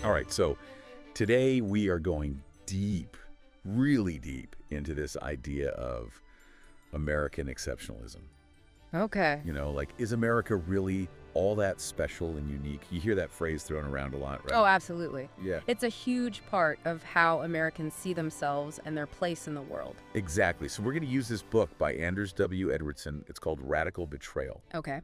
All right, so today we are going deep, really deep into this idea of American exceptionalism. Okay. You know, like, is America really all that special and unique? You hear that phrase thrown around a lot, right? Oh, absolutely. Yeah. It's a huge part of how Americans see themselves and their place in the world. Exactly. So we're going to use this book by Anders W. Edwardsson. It's called Radical Betrayal. Okay.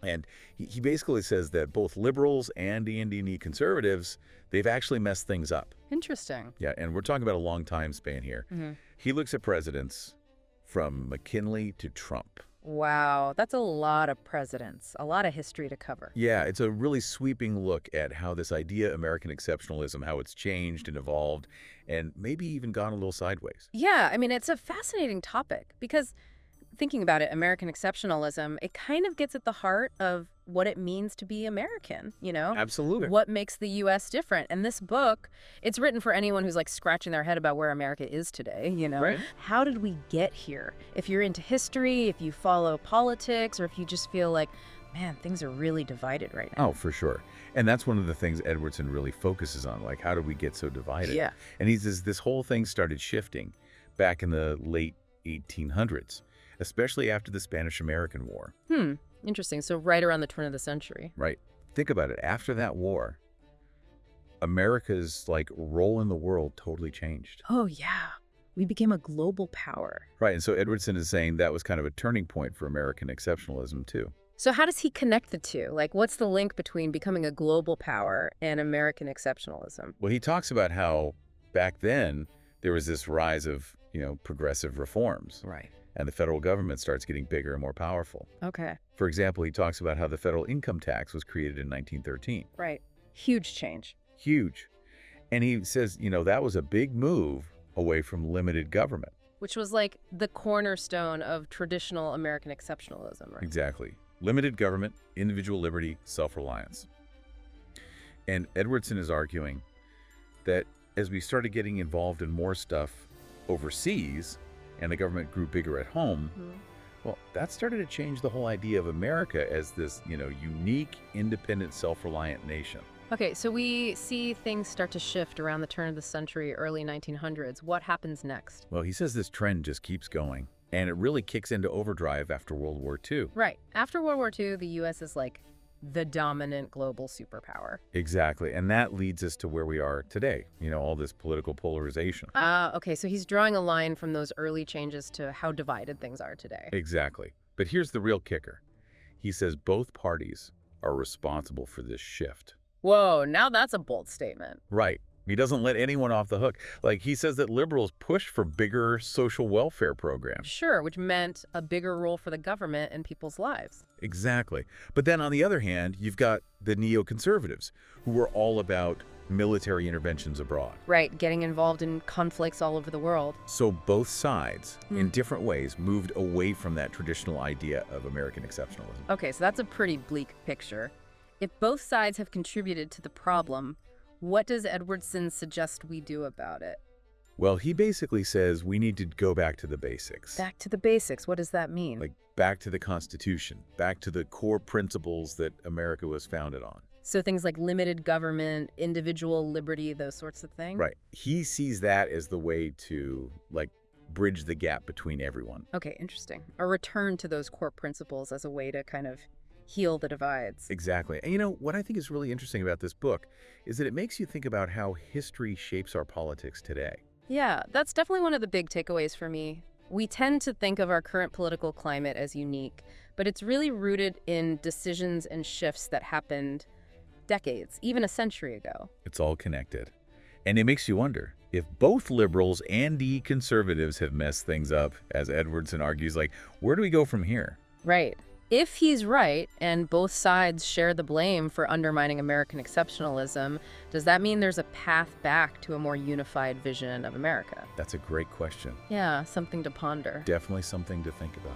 And he basically says that both liberals and D&D conservatives, they've actually messed things up. Interesting. Yeah, and we're talking about a long time span here. He looks at presidents from McKinley to Trump. Wow, that's a lot of presidents, a lot of history to cover. Yeah, it's a really sweeping look at how this idea, American exceptionalism, how it's changed and evolved, and maybe even gone a little sideways. Yeah, I mean, it's a fascinating topic because thinking about it, American exceptionalism, it kind of gets at the heart of what it means to be American, you know? Absolutely. What makes the U.S. different. And this book, it's written for anyone who's like scratching their head about where America is today, you know? Right. How did we get here? If you're into history, if you follow politics, or if you just feel like, man, things are really divided right now. Oh, for sure. And that's one of the things Edwardsson really focuses on, like, how did we get so divided? Yeah. And he says this whole thing started shifting back in the late 1800s. Especially after the Spanish-American War. Interesting. So right around the turn of the century. Right. Think about it. After that war, America's, like, role in the world totally changed. Oh, yeah. We became a global power. Right. And so Edwardsson is saying that was kind of a turning point for American exceptionalism, too. So how does he connect the two? Like, what's the link between becoming a global power and American exceptionalism? Well, he talks about how back then there was this rise of, progressive reforms. Right. And the federal government starts getting bigger and more powerful. Okay. For example, he talks about how the federal income tax was created in 1913. Right. Huge change. Huge. And he says, that was a big move away from limited government. Which was like the cornerstone of traditional American exceptionalism, right? Exactly. Limited government, individual liberty, self-reliance. And Edwardsson is arguing that as we started getting involved in more stuff overseas, and the government grew bigger at home, well, that started to change the whole idea of America as this, unique, independent, self-reliant nation. Okay, so we see things start to shift around the turn of the century, early 1900s. What happens next? Well, he says this trend just keeps going, and it really kicks into overdrive after World War II. Right. After World War II, the U.S. is like the dominant global superpower. Exactly. And that leads us to where we are today, all this political polarization. Okay, so he's drawing a line from those early changes to how divided things are today. Exactly. But here's the real kicker. He says both parties are responsible for this shift. Whoa, now that's a bold statement. Right. He doesn't let anyone off the hook. Like, he says that liberals push for bigger social welfare programs. Sure, which meant a bigger role for the government in people's lives. Exactly. But then on the other hand, you've got the neoconservatives, who are all about military interventions abroad. Right, getting involved in conflicts all over the world. So both sides, in different ways, moved away from that traditional idea of American exceptionalism. Okay, so that's a pretty bleak picture. If both sides have contributed to the problem, what does Edwardsson suggest we do about it? Well, he basically says we need to go back to the basics. Back to the basics. What does that mean? Like, back to the Constitution, back to the core principles that America was founded on. So things like limited government, individual liberty, those sorts of things? Right. He sees that as the way to, like, bridge the gap between everyone. Okay, interesting. A return to those core principles as a way to kind of heal the divides. Exactly. And what I think is really interesting about this book is that it makes you think about how history shapes our politics today. Yeah, that's definitely one of the big takeaways for me. We tend to think of our current political climate as unique, but it's really rooted in decisions and shifts that happened decades, even a century ago. It's all connected. And it makes you wonder, if both liberals and conservatives have messed things up, as Edwardsson argues, like, where do we go from here? Right. If he's right, and both sides share the blame for undermining American exceptionalism, does that mean there's a path back to a more unified vision of America? That's a great question. Yeah, something to ponder. Definitely something to think about.